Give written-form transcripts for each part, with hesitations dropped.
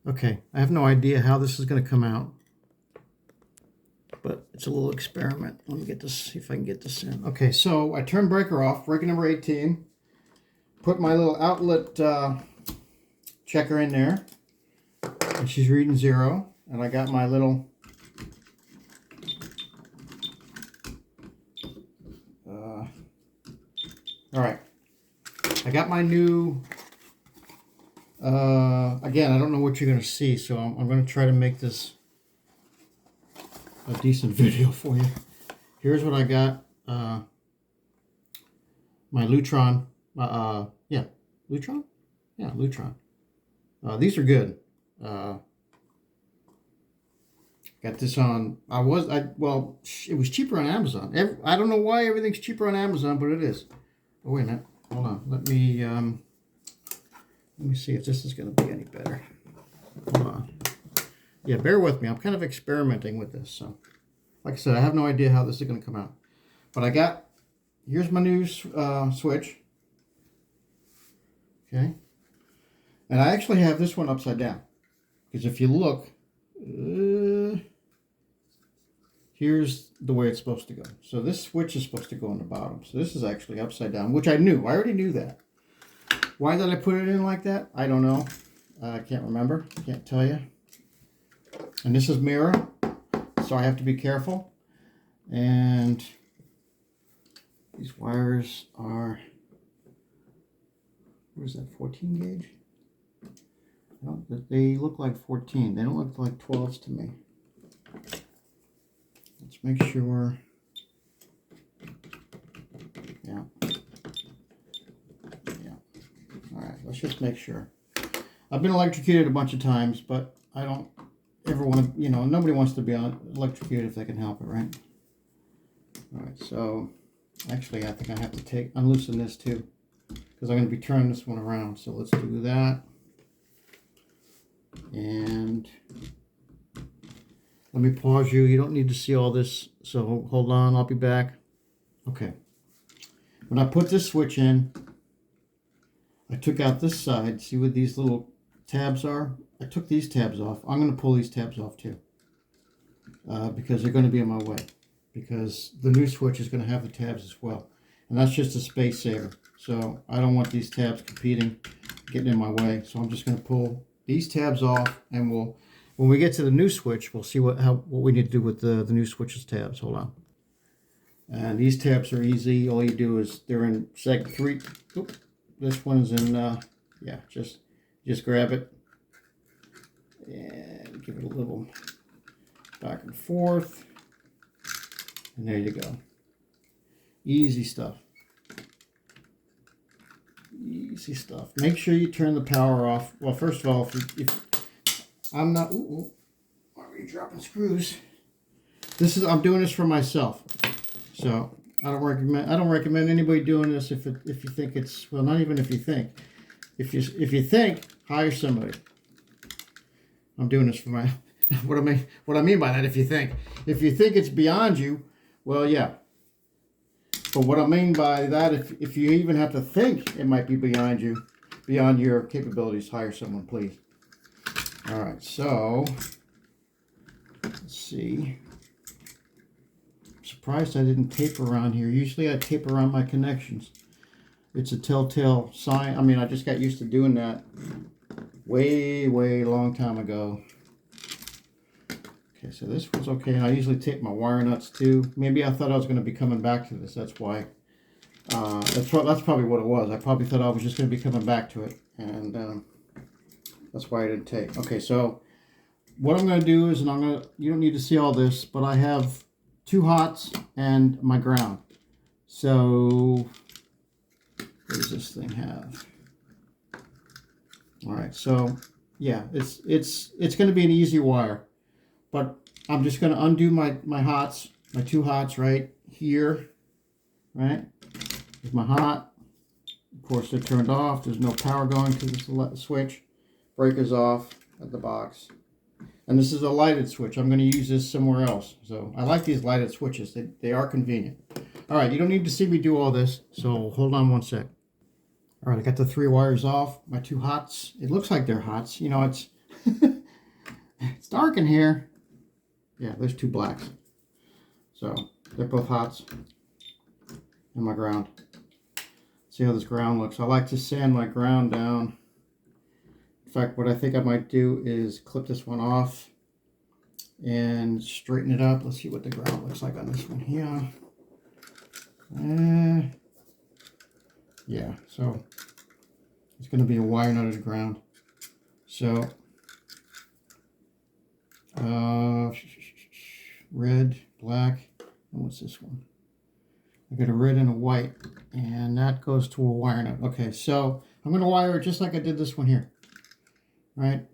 Okay, I have no idea how this is going to come out, but it's a little experiment. Let me get this, see if I can get this in. Okay, so I turned breaker off, breaker number 18. Put my little outlet checker in there, and she's reading 0. And I got my little all right. I got my new. Again, I don't know what you're going to see, so I'm going to try to make this a decent video for you. Here's what I got. My Lutron. Yeah, Lutron. Yeah, Lutron. These are good. Got this on. Well, it was cheaper on Amazon. I don't know why everything's cheaper on Amazon, but it is. Oh wait a minute. Hold on. Let me see if this is going to be any better. Hold on. Yeah, bear with me. I'm kind of experimenting with this. So, like I said, I have no idea how this is going to come out. But I got, here's my new switch. Okay. And I actually have this one upside down. Because if you look, here's the way it's supposed to go. So this switch is supposed to go on the bottom. So this is actually upside down, which I knew. I already knew that. Why did I put it in like that? I don't know. I can't remember. Can't tell you. And this is mirror, so I have to be careful. And these wires are, what is that, 14 gauge? They look like 14. They don't look like 12s to me. Let's make sure. Yeah. All right, let's just make sure. I've been electrocuted a bunch of times, but I don't ever want to, nobody wants to be electrocuted if they can help it, right? All right, so actually I think I have to unloosen this too, because I'm going to be turning this one around. So let's do that. And let me pause you. You don't need to see all this, so hold on, I'll be back. Okay. When I put this switch in, I took out this side. See what these little tabs are? I took these tabs off. I'm going to pull these tabs off too, because they're going to be in my way, because the new switch is going to have the tabs as well. And that's just a space saver. So I don't want these tabs competing, getting in my way. So I'm just going to pull these tabs off, and when we get to the new switch, we'll see what we need to do with the new switch's tabs. Hold on. And these tabs are easy. All you do is, they're in seg 3. Oop, this one's in, yeah, just grab it and give it a little back and forth. And there you go. Easy stuff. Easy stuff. Make sure you turn the power off. Well, first of all, if I'm not, why are you dropping screws? I'm doing this for myself. So I don't recommend anybody doing this if you think it's, well, not even if you think. If you think, hire somebody. I'm doing this for my, what I mean by that, if you think it's beyond you, well, yeah. But what I mean by that, if you even have to think it might be beyond you, beyond your capabilities, hire someone, please. All right, so let's see. I'm surprised I didn't tape around here. Usually I tape around my connections. It's a telltale sign. I mean, I just got used to doing that way long time ago. Okay, so this one's okay. And I usually tape my wire nuts too. Maybe I thought I was going to be coming back to this. That's why. That's probably what it was. I probably thought I was just going to be coming back to it. And that's why I didn't tape. Okay, so what I'm going to do is, and you don't need to see all this, but I have 2 hots and my ground. So what does this thing have? All right, so yeah, it's going to be an easy wire. But I'm just going to undo my hots, my 2 hots right here, right? There's my hot. Of course, they're turned off. There's no power going to the switch. Breaker's off at the box. And this is a lighted switch. I'm going to use this somewhere else. So I like these lighted switches. They are convenient. All right, you don't need to see me do all this, so hold on one sec. All right, I got the 3 wires off, my 2 hots. It looks like they're hots. It's It's dark in here. Yeah, there's two blacks. So they're both hots. And my ground. See how this ground looks. I like to sand my ground down. In fact, what I think I might do is clip this one off and straighten it up. Let's see what the ground looks like on this one here. Yeah, so it's going to be a wire nutted ground. So red, black, and what's this one? I got a red and a white, and that goes to a wire nut. Okay, so I'm going to wire it just like I did this one here. Right?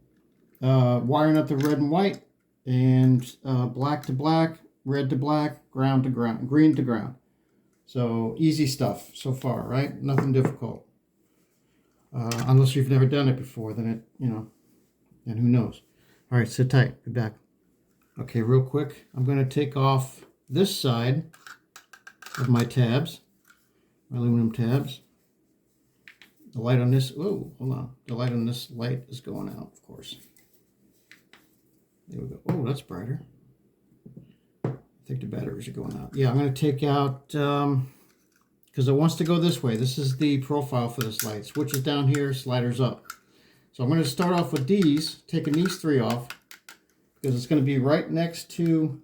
Wire nut the red and white, and black to black, red to black, ground to ground, green to ground. So easy stuff so far, right? Nothing difficult. Unless you've never done it before, then then who knows? All right, sit tight. Be back. Okay, real quick, I'm going to take off this side of my tabs, my aluminum tabs. The light on this, oh, hold on. The light on this light is going out, of course. There we go. Oh, that's brighter. I think the batteries are going out. Yeah, I'm going to take out, because it wants to go this way. This is the profile for this light. Switches down here, sliders up. So I'm going to start off with these, taking these three off, because it's going to be right next to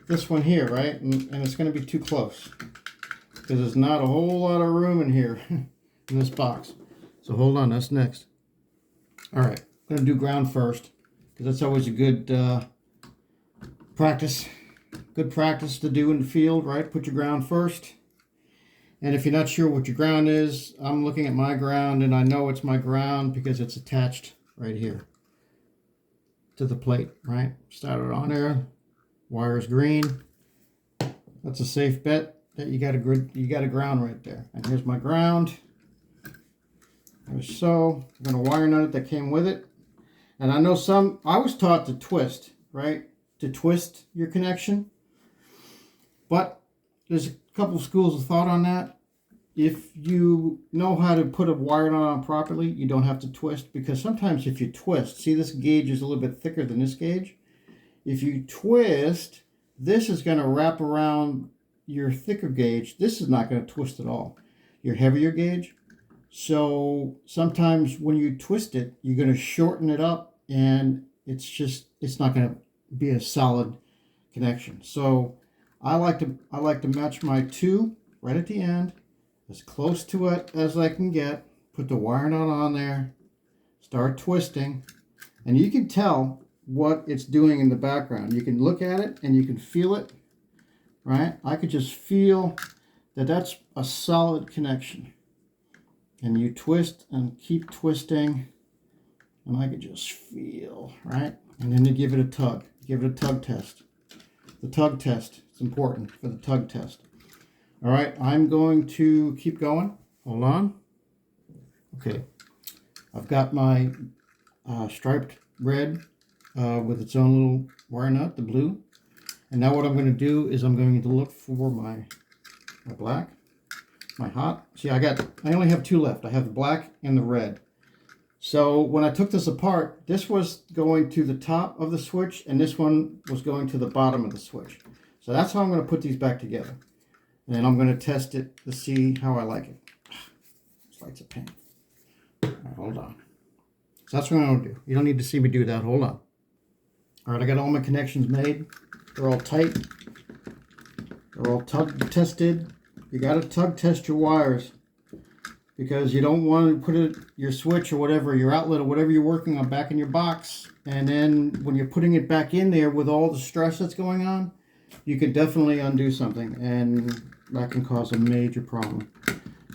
this one here, right? And it's going to be too close, because there's not a whole lot of room in here in this box. So hold on, that's next. All right, I'm going to do ground first, because that's always a good practice. Good practice to do in the field, right? Put your ground first. And if you're not sure what your ground is, I'm looking at my ground, and I know it's my ground because it's attached right here to the plate, right? Start it on there. Wire's green. That's a safe bet that you got a ground right there. And here's my ground. So I'm going to wire nut it that came with it. And I know I was taught to twist, right? To twist your connection. But there's a couple schools of thought on that. If you know how to put a wire nut on properly, you don't have to twist, because sometimes if you twist, see, this gauge is a little bit thicker than this gauge. If you twist, this is going to wrap around your thicker gauge. This is not going to twist at all. Your heavier gauge. So sometimes when you twist it, you're going to shorten it up, and it's not going to be a solid connection. So I like to match my two right at the end, as close to it as I can get. Put the wire nut on there, start twisting, and you can tell what it's doing in the background. You can look at it and you can feel it, right? I could just feel that that's a solid connection. And you twist and keep twisting, and I could just feel, right? And then you give it a tug. Give it a tug test. The tug test. It's important for the tug test. All right, I'm going to keep going. Hold on. Okay, I've got my striped red with its own little wire nut, the blue. And now what I'm going to do is I'm going to look for my black, my hot. See, I only have two left. I have the black and the red. So when I took this apart, this was going to the top of the switch, and this one was going to the bottom of the switch. So that's how I'm going to put these back together. And then I'm going to test it to see how I like it. This light's a pain. All right, hold on. So that's what I'm going to do. You don't need to see me do that. Hold on. All right, I got all my connections made. They're all tight. They're all tug tested. You got to tug test your wires, because you don't want to put your switch or whatever, your outlet or whatever you're working on, back in your box. And then when you're putting it back in there with all the stress that's going on, you could definitely undo something, and that can cause a major problem.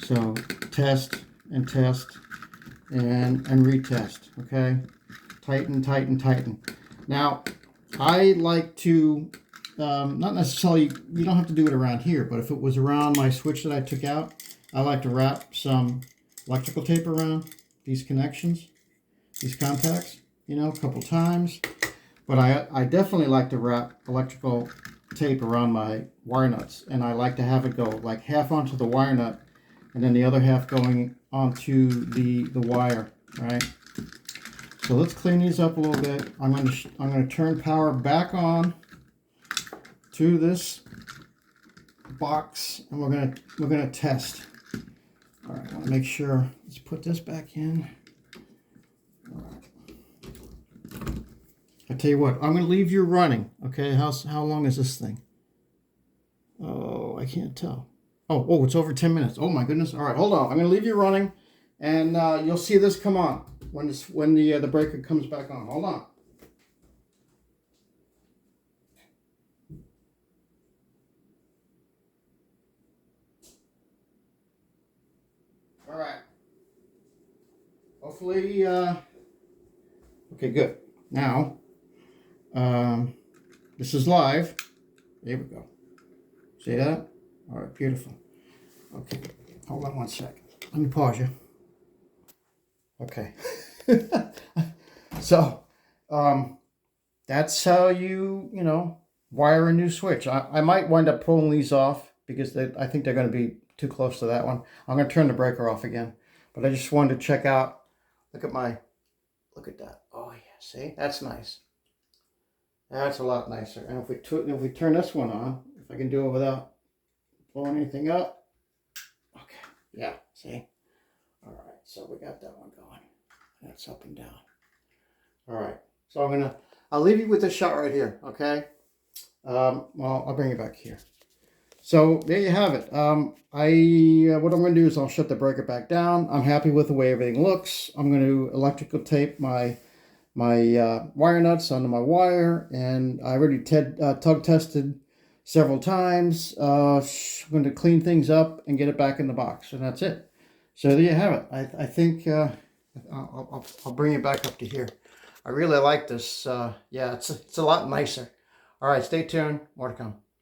So test and retest, okay? Tighten, tighten, tighten. Now, I like to, not necessarily, you don't have to do it around here, but if it was around my switch that I took out, I like to wrap some electrical tape around these connections, these contacts, a couple times. But I definitely like to wrap electrical tape around my wire nuts, and I like to have it go like half onto the wire nut, and then the other half going onto the wire, right? So let's clean these up a little bit. I'm gonna turn power back on to this box, and we're gonna test. All right, I want to make sure. Let's put this back in. All right. I tell you what, I'm gonna leave you running. Okay, how long is this thing? Oh, I can't tell. Oh, it's over 10 minutes. Oh my goodness. All right, hold on. I'm gonna leave you running, and you'll see this come on when the breaker comes back on. Hold on. All right. Hopefully, okay, good. Now, this is live. There we go. See that? All right, beautiful. Okay, hold on one second. Let me pause you. Okay. So, that's how you wire a new switch. I might wind up pulling these off because I think they're going to be too close to that one. I'm going to turn the breaker off again. But I just wanted to check out. Look at that. Oh yeah, see? That's nice. That's a lot nicer. And if we turn this one on, if I can do it without blowing anything up. Okay. Yeah, see? All right. So we got that one going. That's up and down. All right. So I'll leave you with this shot right here, okay? Well, I'll bring it back here. So there you have it. What I'm going to do is I'll shut the breaker back down. I'm happy with the way everything looks. I'm going to electrical tape my wire nuts onto my wire, and I already tug tested several times. I'm going to clean things up and get it back in the box, and that's it. So there you have it. I think I'll bring it back up to here. I really like this. Yeah, it's a lot nicer. All right, stay tuned. More to come.